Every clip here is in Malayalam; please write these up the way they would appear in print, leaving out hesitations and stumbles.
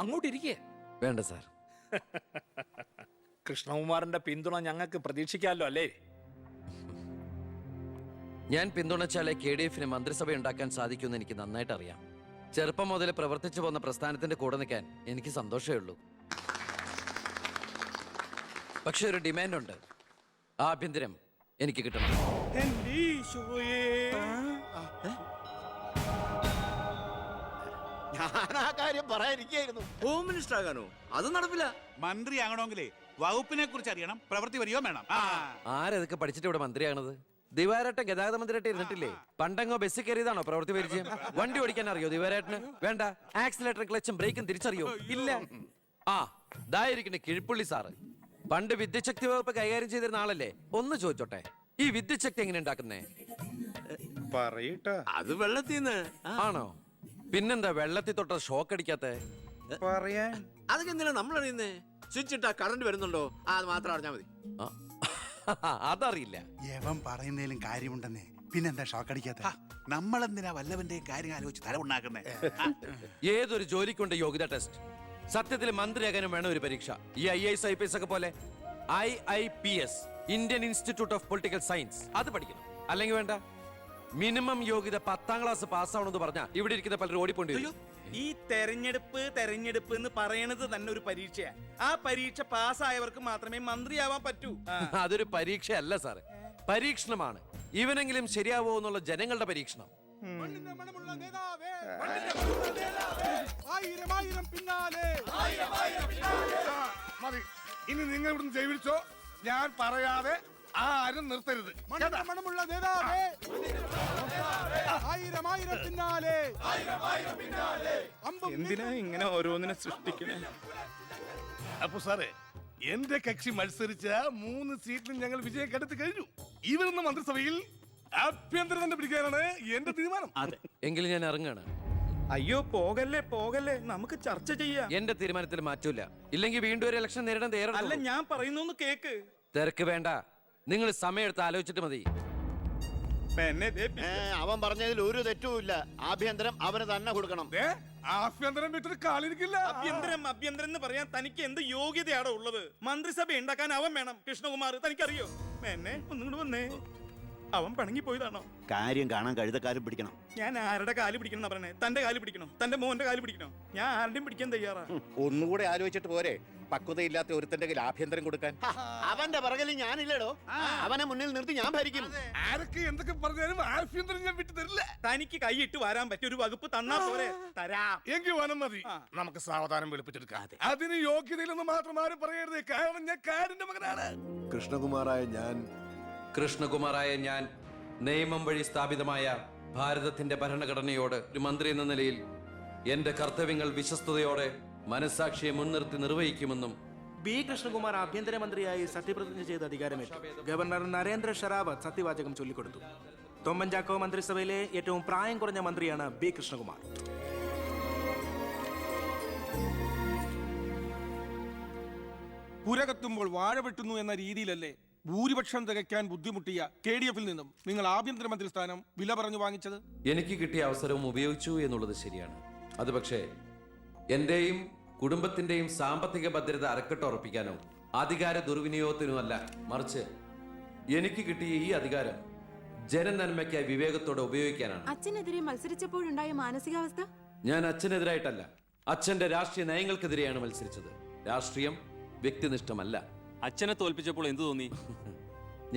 അങ്ങോട്ടിരിക്കേ. വേണ്ട സാർ. കൃഷ്ണകുമാറിന്റെ പിന്തുണ ഞങ്ങൾക്ക് പ്രതീക്ഷിക്കാമല്ലോ അല്ലേ? ഞാൻ പിന്തുണച്ചാലേ KDF-ന് മന്ത്രിസഭ ഉണ്ടാക്കാൻ സാധിക്കുമെന്ന് എനിക്ക് നന്നായിട്ട് അറിയാം. ചെറുപ്പം മുതൽ പ്രവർത്തിച്ചു പോന്ന പ്രസ്ഥാനത്തിന്റെ കൂടെ നിൽക്കാൻ എനിക്ക് സന്തോഷമേ ഉള്ളൂ. പക്ഷെ ഒരു ഡിമാൻഡ് ഉണ്ട്. ആഭ്യന്തരം എനിക്ക് കിട്ടണം. ഞാൻ ആ കാര്യം പറയാനിരിക്കായിരുന്നു. Home minister ആകാനോ? അത് നടപ്പില്ല. മന്ത്രി ആകണമെങ്കിലേ വകുപ്പിനെ കുറിച്ച് അറിയണം, പ്രവൃത്തി വരികയോ വേണം. ആരതൊക്കെ പഠിച്ചിട്ട് ഇവിടെ മന്ത്രിയാണത്? ദിവാരേട്ടൻ ഗതാഗത മന്ത്രിയായിട്ട് ഇരുന്നിട്ടില്ലേ? പണ്ടങ്ങോ ബസ്സിൽ കയറിയതാണോ പ്രവൃത്തി പരിചയം? വണ്ടി ഓടിക്കാൻ അറിയോ ദിവാരേട്ടന്? വേണ്ട. ആക്സിലേറ്റർ ക്ലച്ചും ബ്രേക്കും തിരിച്ചറിയോ? ഇല്ല. ആ ഇതായിരിക്കണേ കിഴിപ്പുള്ളി സാറ്. പണ്ട് വിദ്യുച്ഛക്തി വകുപ്പ് കൈകാര്യം ചെയ്തിരുന്ന ആളല്ലേ? ഒന്ന് ചോദിച്ചോട്ടെ, ഈ വിദ്യുച്ഛക്തി എങ്ങനെ ഉണ്ടാക്കുന്നേ? അത് വെള്ളത്തിന്ന്. ആണോ? പിന്നെന്താ വെള്ളത്തിൽ തൊട്ട ഷോക്ക് അടിക്കാത്ത? അതൊക്കെ എന്തിനാ നമ്മൾ അറിയുന്നേ? സ്വിച്ച് ഇട്ടാ കറണ്ട് വരുന്നുണ്ടോ? അത് മാത്രം അറിഞ്ഞാ മതി. അതറിയില്ല. യവൻ പറയുന്നതിലും കാര്യമുണ്ടെന്നേ. പിന്നെന്താ ഷോക്ക് അടിക്കാത്ത? നമ്മളെന്തിനാ വല്ലവന്റെയും കാര്യം ആലോചിച്ച് തല ഉണ്ടാക്കുന്നേ? ഏതൊരു ജോലിക്കുണ്ട് യോഗ്യത ടെസ്റ്റ്. സത്യത്തിൽ മന്ത്രിയാകാനും വേണം ഒരു പരീക്ഷ. ഈ IAS IPS ഒക്കെ പോലെ IIPS, Indian institute of political science, അത് പഠിക്കണം. അല്ലെങ്കിൽ വേണ്ട. മിനിമം യോഗ്യത 10ാം ക്ലാസ് പാസ്സാവണമെന്ന് പറഞ്ഞാൽ ഇവിടെ ഇരിക്കുന്ന പലരും ഓടിപ്പോണ്ടി വരും. ഈ തെരഞ്ഞെടുപ്പ് എന്ന് പറയണത് തന്നെ ഒരു പരീക്ഷയാ. ആ പരീക്ഷ പാസ്സായവർക്ക് മാത്രമേ മന്ത്രിയാവാൻ പറ്റൂ. അതൊരു പരീക്ഷയല്ല സാറേ, പരീക്ഷണമാണ്. ഇവനെങ്കിലും ശരിയാവോ എന്നുള്ള ജനങ്ങളുടെ പരീക്ഷണം. മതി, ഇനി നിങ്ങൾ ഇവിടുന്ന് ജൈവിച്ചോ. ഞാൻ പറയാതെ ആരും നിർത്തരുത്. മണമുള്ള നേതാവേ, ആയിരം ആയിരം പിന്നാലെ. എന്തിനാ ഇങ്ങനെ ഓരോന്നിനെ സൃഷ്ടിക്കണേ? അപ്പൊ സാറേ, എന്റെ കക്ഷി മത്സരിച്ച 3 സീറ്റിലും ഞങ്ങൾ വിജയം കണ്ടെത്തി കഴിഞ്ഞു. ഇവരുന്ന മന്ത്രിസഭയിൽ ആഭ്യന്തരം തന്നെ പിടിക്കാനാണ് എന്റെ തീരുമാനം. എങ്കിലും ഞാൻ ഇറങ്ങാണ്. അയ്യോ പോകല്ലേ, നമുക്ക് ചർച്ച ചെയ്യാം. എന്റെ തീരുമാനത്തിൽ മാറ്റൂല. ഇല്ലെങ്കിൽ വീണ്ടും ഒരു ഇലക്ഷൻ നേരിടാൻ അല്ല, തയ്യാറല്ല. ഞാൻ പറയുന്നു കേക്ക്. തിരക്ക് വേണ്ട, നിങ്ങൾ സമയമെടുത്ത് ആലോചിച്ചിട്ട് മതി. അവൻ പറഞ്ഞതിൽ ഒരു തെറ്റുമില്ല. ആഭ്യന്തരം അവന് തന്നെ കൊടുക്കണം. ആഭ്യന്തരം വിട്ടിട്ട് കാലിരിക്കില്ല. അഭ്യന്തരം എന്ന് പറയാൻ തനിക്ക് എന്ത് യോഗ്യതയാണോ ഉള്ളത്? മന്ത്രിസഭ ഉണ്ടാക്കാൻ അവൻ വേണം. കൃഷ്ണകുമാർ തനിക്കറിയോ? എന്നെ ഒന്നും വന്നേ. അവൻ പണങ്ങി പോയതാണോ? കാര്യം കാണാൻ കഴുതക്കാരും പിടിക്കണം. ഞാൻ ആരുടെ കാല് പിടിക്കണം പറഞ്ഞേ? തന്റെ കാല് പിടിക്കണോ? തന്റെ മോന്റെ കാല് പിടിക്കണോ? ഞാൻ ആരുടെയും പിടിക്കാൻ തയ്യാറാ. ഒന്നുകൂടെ ആലോചിച്ചിട്ട് പോരെ പക്വതയില്ലാത്ത ഒരുത്തന്റെ കയ്യിൽ ആഭ്യന്തരം കൊടുക്കാൻ. അവന്റെ പിറകിൽ ഞാനില്ലടോ. അവനെ മുന്നിൽ നിർത്തി ഞാൻ ഭരിക്കും. ആരൊക്കെ എന്തൊക്കെ പറഞ്ഞാലും ആഭ്യന്തരം ഞാൻ വിട്ടു തരില്ല. തനിക്ക് കൈയിട്ട് വരാൻ പറ്റിയ ഒരു വകുപ്പ് തന്നാ പോരെ? തരാം. എങ്കിൽ വനം മതി. നമുക്ക് സാവധാനം വെളുപ്പിച്ചെടുക്കാം. അതിന് യോഗ്യതയിലൊന്നും മാത്രം ആരും പറയരുത്. കാരണം ഞാൻ കാടിന്റെ മകനാണ്. കൃഷ്ണകുമാറായ ഞാൻ നിയമം വഴി സ്ഥാപിതമായ ഭാരതത്തിന്റെ ഭരണഘടനയോട് ഒരു മന്ത്രി എന്ന നിലയിൽ എന്റെ കർത്തവ്യങ്ങൾ വിശ്വസ്തയോടെ മനസാക്ഷിയെ മുൻനിർത്തി നിർവഹിക്കുമെന്നും ബി കൃഷ്ണകുമാർ ആഭ്യന്തരമന്ത്രിയായി സത്യപ്രതിജ്ഞ ചെയ്ത് അധികാരമേറ്റു. ഗവർണർ നരേന്ദ്ര ഷെറാവത്ത് സത്യവാചകം ചൊല്ലിക്കൊടുത്തു. തൊമ്മൻചാക്കോ മന്ത്രിസഭയിലെ ഏറ്റവും പ്രായം കുറഞ്ഞ മന്ത്രിയാണ് ബി കൃഷ്ണകുമാർ. പുരകത്തുമ്പോൾ വാഴ വെട്ടുന്നു എന്ന രീതിയിലല്ലേ ഭൂരിപക്ഷം തികയ്ക്കാൻ ബുദ്ധിമുട്ടിയ KDF-ൽ നിന്നും നിങ്ങൾ ആഭ്യന്തരമന്ത്രി സ്ഥാനം വില പറഞ്ഞു വാങ്ങിച്ചത്? എനിക്ക് കിട്ടിയ അവസരവും ഉപയോഗിച്ചു എന്നുള്ളത് ശരിയാണ്. അത് പക്ഷേ എന്റെയും കുടുംബത്തിന്റെയും സാമ്പത്തിക ഭദ്രത അരക്കെട്ടുറപ്പിക്കാനോ അധികാര ദുർവിനിയോഗത്തിനുമല്ല, മറിച്ച് എനിക്ക് കിട്ടിയ ഈ അധികാരം ജനനന്മയ്ക്കായി വിവേകത്തോടെ ഉപയോഗിക്കാനാണ്. അച്ഛനെതിരെ മത്സരിച്ചപ്പോഴുണ്ടായ മാനസികാവസ്ഥ? ഞാൻ അച്ഛനെതിരായിട്ടല്ല, അച്ഛന്റെ രാഷ്ട്രീയ നയങ്ങൾക്കെതിരെയാണ് മത്സരിച്ചത്. രാഷ്ട്രീയം വ്യക്തിനിഷ്ഠമല്ല. അച്ഛനെ തോൽപ്പിച്ചപ്പോൾ എന്തു തോന്നി?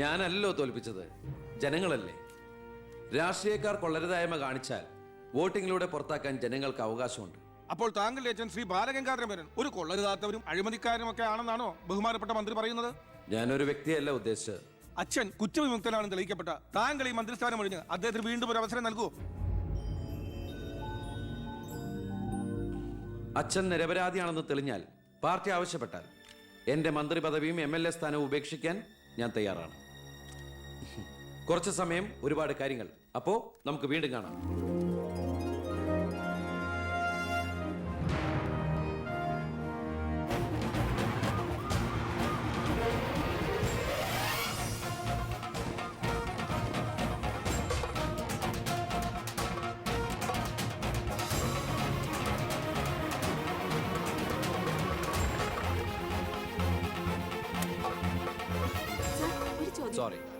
ഞാനല്ലോ തോൽപ്പിച്ചത്, ജനങ്ങളല്ലേ. രാഷ്ട്രീയക്കാർ കൊള്ളരുതായ്മ കാണിച്ചാൽ വോട്ടിങ്ങിലൂടെ പുറത്താക്കാൻ ജനങ്ങൾക്ക് അവകാശമുണ്ട്. അപ്പോൾ താങ്കളുടെ അച്ഛൻ ശ്രീ ബാലഗംഗാധരൻ ഒരു കൊള്ളരുതാത്തവരും അഴിമതിക്കാരും ഒക്കെ ആണെന്നാണോ ബഹുമാനപ്പെട്ട മന്ത്രി പറയുന്നത്? ഞാനൊരു വ്യക്തിയല്ല ഉദ്ദേശിച്ചത്. അച്ഛൻ കുറ്റവിമുക്തനാണെന്ന് തെളിയിക്കപ്പെട്ട താങ്കൾ ഈ മന്ത്രിസ്ഥാനം ഒഴിഞ്ഞ് അദ്ദേഹത്തിന് വീണ്ടും ഒരു അവസരം നൽകുമോ? അച്ഛൻ നിരപരാധിയാണെന്ന് തെളിഞ്ഞാൽ പാർട്ടി ആവശ്യപ്പെട്ടാൽ എന്റെ മന്ത്രി പദവിയും MLA സ്ഥാനവും ഉപേക്ഷിക്കാൻ ഞാൻ തയ്യാറാണ്. കുറച്ച് സമയം, ഒരുപാട് കാര്യങ്ങൾ. അപ്പോ നമുക്ക് വീണ്ടും കാണാം.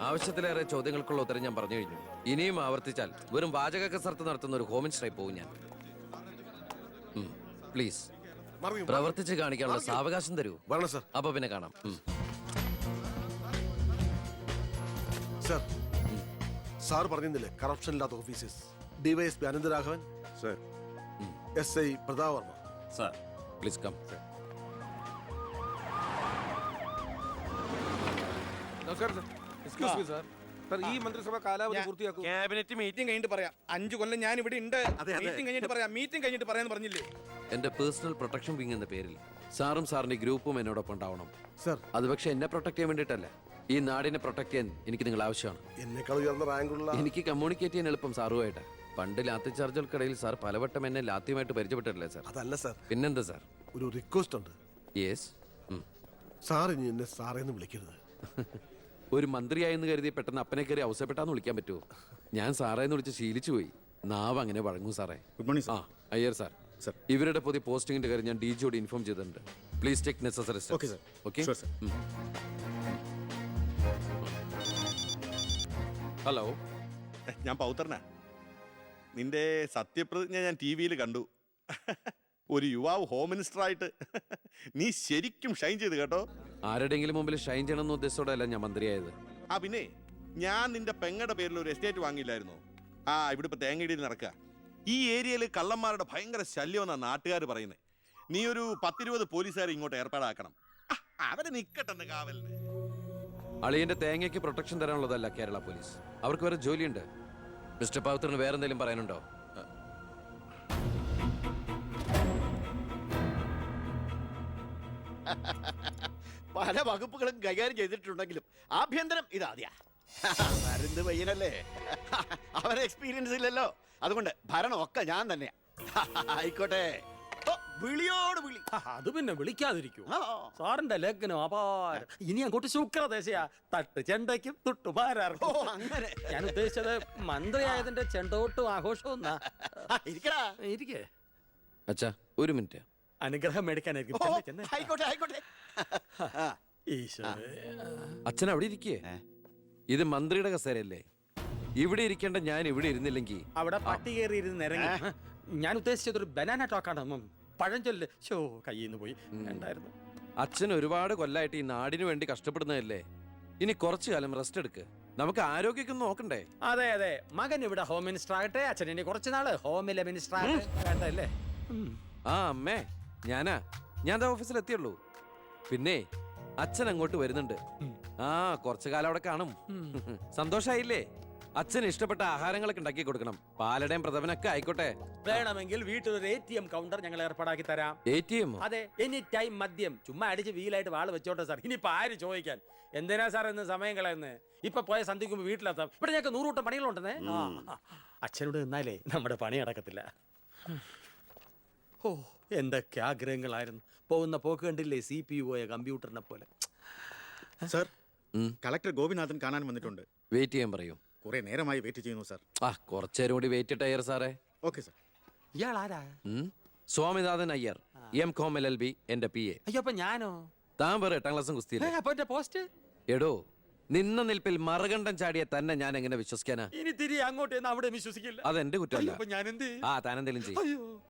ആവശ്യത്തിലേറെ ചോദ്യങ്ങൾക്കുള്ള ഉത്തരം ഞാൻ പറഞ്ഞു കഴിഞ്ഞു. ഇനിയും ആവർത്തിച്ചാൽ വെറും വാചക കസർത്ത് നടത്തുന്ന ഒരു ഹോമിനിസ്റ്ററായി പോകും ഞാൻ. പ്ലീസ് പ്രവർത്തിച്ച് കാണിക്കാനുള്ള സാവകാശം തരൂ. വരണം സർ. അപ്പൊ പിന്നെ കാണാം. സർ, സാർ പറഞ്ഞില്ലേ കറപ്ഷൻ ഇല്ലാത്ത officers. DYSP Anantharaghavan sir, SI Prathap Varma sir. Please come. ഈ മന്ത്രിസഭ കാലാവധി പൂർത്തിയാക്കും. ക്യാബിനറ്റ് മീറ്റിംഗ് കഴിഞ്ഞിട്ട് പറയാം. 5 കൊല്ലം ഞാൻ ഇവിടെ ഉണ്ട്. മീറ്റിംഗ് കഴിഞ്ഞിട്ട് പറയാം. മീറ്റിംഗ് കഴിഞ്ഞിട്ട് പറയാന്ന് പറഞ്ഞില്ലേ? എന്റെ പേഴ്സണൽ പ്രൊട്ടക്ഷൻ വിങ് എന്ന പേരിൽ സാറും സാറിന്റെ ഗ്രൂപ്പും എന്നോടൊപ്പം ഉണ്ടാവണം സർ. അത് പക്ഷെ എന്നെ പ്രൊട്ടക്ട് ചെയ്യാൻ വേണ്ടിയിട്ടല്ല, ഈ നാടിനെ പ്രൊട്ടക്ട് ചെയ്യാൻ എനിക്ക് നിങ്ങൾ ആവശ്യമാണ്. എന്നെക്കാൾ ഉയർന്ന റാങ്കുള്ള എനിക്ക് കമ്മ്യൂണിക്കേറ്റ് ചെയ്യാൻ എളുപ്പം സാറുമായിട്ട്. പണ്ട് ലാത്തി ചാർജുകൾക്കിടയിൽ സാർ പലവട്ടം എന്നെ ലാത്തിയുമായിട്ട് പരിചയപ്പെട്ടിട്ടില്ലേ സാർ? അതല്ല സർ, പിന്നെന്താ സാർ? ഒരു റിക്വസ്റ്റ് ഉണ്ട്. യെസ്. സാർ ഇനി എന്നെ സാറേന്ന് വിളിക്കരുത്. ഒരു മന്ത്രിയായെന്ന് കരുതി പെട്ടെന്ന് അപ്പനെ കയറി അവസരപ്പെട്ടാന്ന് വിളിക്കാൻ പറ്റുമോ? ഞാൻ സാറേന്ന് വിളിച്ച് ശീലിച്ചു പോയി. നാവ് അങ്ങനെ വഴങ്ങും സാറേ. ഗുഡ് മോർണിംഗ് ആ അയ്യർ സാർ. ഇവരുടെ പുതിയ പോസ്റ്റിംഗിന്റെ കാര്യം ഞാൻ DGയോട് ഇൻഫോം ചെയ്തിട്ടുണ്ട്. Please take necessary steps. Okay, sir. Okay. Sure, sir. Hello, ഞാൻ പൗത്രനാ. നിന്റെ സത്യപ്രതിജ്ഞ ഞാൻ TV കണ്ടു. ഒരു യുവാവ് ഹോം മിനിസ്റ്ററായിട്ട് നീ ശരിക്കും ഷൈൻ ചെയ്ത് കേട്ടോ. ആരുടെയെങ്കിലും മുമ്പിൽ ഷൈൻ ചെയ്യണമെന്ന ഉദ്ദേശത്തോടെയല്ല ഞാൻ മന്ത്രിയായത്. ആ പിന്നെ ഞാൻ നിന്റെ പെങ്ങടെ പേരിൽ ഒരു എസ്റ്റേറ്റ് വാങ്ങിയില്ലായിരുന്നോ? ഇവിടെ ഇപ്പൊ തേങ്ങയിടിയിൽ നടക്കുക. ഈ ഏരിയയിൽ കള്ളന്മാരുടെ ഭയങ്കര ശല്യമെന്നാ നാട്ടുകാർ പറയുന്നത്. നീ ഒരു 10-20 പോലീസുകാരെ ഇങ്ങോട്ട് ഏർപ്പാടാക്കണം. അവര് നിക്കട്ടെന്ന് കാവലിന്. അളിയന്റെ തേങ്ങയ്ക്ക് പ്രൊട്ടക്ഷൻ തരാനുള്ളതല്ല കേരള പോലീസ്. അവർക്ക് വേറെ ജോലിയുണ്ട്. മിസ്റ്റർ പൗത്രന് വേറെ എന്തെങ്കിലും പറയാനുണ്ടോ? പല വകുപ്പുകളും കൈകാര്യം ചെയ്തിട്ടുണ്ടെങ്കിലും ആഭ്യന്തരം ഇതാദ്യ. മരുന്ന് പയ്യനല്ലേ, അവന് എക്സ്പീരിയൻസ് ഇല്ലല്ലോ. അതുകൊണ്ട് ഭരണം ഒക്കെ ഞാൻ തന്നെയാ. ആയിക്കോട്ടെ, വിളിയോട് വിളി. അത് പിന്നെ വിളിക്കാതിരിക്കൂ. ആ. സാറിന്റെ ലഗ്നം അപാരം. ഇനി അങ്ങോട്ട് ശുക്രദേശയാ. തട്ട് ചെണ്ടയ്ക്കും തുട്ടുപാരാർക്കും. ഓ, അങ്ങനെ. ഞാൻ ഉദ്ദേശിച്ചത് മന്ത്രിയായതിന്റെ ചെണ്ടോട്ടും ആഘോഷവും ഇരിക്കടാ. ഇരിക്കേ. അച്ഛാ ഒരു മിനിറ്റ്. അനുഗ്രഹം മേടിക്കാനായിരിക്കും. ഓ, ചെന്നേ, ചെന്നേ. ആയിക്കോട്ടെ ആയിക്കോട്ടെ. ഈശോയെ. അച്ഛൻ അവിടെ ഇരിക്കേ. ഇത് മന്ത്രിയുടെ കസേരയല്ലേ? ഇവിടെ ഇരിക്കേണ്ട ഞാൻ ഇവിടെ ഇരുന്നില്ലെങ്കിൽ അവിടെ പട്ടി കയറി ഇരുന്ന് ഇറങ്ങി. ഞാൻ ഉദ്ദേശിച്ചത് ഒരു ബനാന ടോക്കാണ്. പഴഞ്ചൊല്ല് ഷോ കയ്യിൽ നിന്ന് പോയി. ഉണ്ടായിരുന്നു. അച്ഛൻ ഒരുപാട് കൊല്ലായിട്ട് ഈ നാടിനു വേണ്ടി കഷ്ടപ്പെടുന്നതല്ലേ? ഇനി കുറച്ചു കാലം റെസ്റ്റ് എടുക്ക്. നമുക്ക് ആരോഗ്യമൊക്കെ നോക്കണ്ടേ? അതെ അതെ, മകൻ ഇവിടെ ഹോം മിനിസ്റ്റർ ആകട്ടെ. അച്ഛൻ ഇനി കുറച്ച് നാള് ഹോമിലെ മിനിസ്റ്റർ ആകട്ടെ. വേണ്ടല്ലേ? ആ അമ്മേ, ഞാൻ ഓഫീസിൽ എത്തിയുള്ളൂ. പിന്നെ അച്ഛൻ അങ്ങോട്ട് വരുന്നുണ്ട്. കുറച്ചു കാലം അവിടെ കാണും. സന്തോഷായില്ലേ? അച്ഛന് ഇഷ്ടപ്പെട്ട ആഹാരങ്ങളൊക്കെ ഉണ്ടാക്കി കൊടുക്കണം. പാലടയും പ്രഥമനൊക്കെ ആയിക്കോട്ടെ. വേണമെങ്കിൽ വീട്ടിലൊരു ATM കൗണ്ടർ ഞങ്ങൾ ഏർപ്പാടാക്കി തരാം. ATM? അതെ, എനി ടൈം മദ്യം. ചുമ്മാ അടിച്ച് വീലായിട്ട് വാള് വെച്ചോട്ടെ സാർ. ഇനിയിപ്പോ ആര് ചോദിക്കാൻ? എന്തിനാ സാർ എന്ന് സമയം കളയുന്നേ? ഇപ്പൊ പോയ സന്ധിക്കുമ്പോ വീട്ടിലെത്താം. ഇവിടെ ഞങ്ങൾക്ക് 100 കൂട്ടം പണികളുണ്ടെന്നേ. അച്ഛനോട് നിന്നാലേ നമ്മുടെ പണി നടക്കത്തില്ല. ഓ, എന്തൊക്കെ ആഗ്രഹങ്ങളായിരുന്നു. പോകുന്ന പോക്ക് കണ്ടില്ലേ? CPU പോയ കമ്പ്യൂട്ടറിനെ പോലെ. സർ, കളക്ടർ ഗോപിനാഥൻ കാണാൻ വന്നിട്ടുണ്ട്. വെയിറ്റ് ചെയ്യാൻ പറയൂ. കുറെ നേരമായി വെയിറ്റ് ചെയ്യുന്നു സർ. കുറച്ചേരം കൂടി വെയിറ്റ് ടയർ സാറേ. Okay sir. ഇയാൾ ആരാ? സ്വാമിനാഥൻ അയ്യർ, M.Com LLB, എന്റെ PA. അയ്യോ, അപ്പൊ ഞാനോ? താൻ വേറെ 8ാം ക്ലാസ്സും കുസ്തിയില്ല. അപ്പൊ എന്റെ പോസ്റ്റ്? എടോ, നിന്ന നിൽപ്പിൽ മറുകണ്ഠം ചാടിയ തന്നെ ഞാൻ എങ്ങനെ വിശ്വസിക്കാനാ? ഇനി തിരി അങ്ങോട്ട് അവിടെ വിശ്വസിക്കില്ല. അതെന്റെ കുറ്റമല്ല. അപ്പൊ ഞാൻ എന്ത്? താനെന്തെങ്കിലും ചെയ്യും.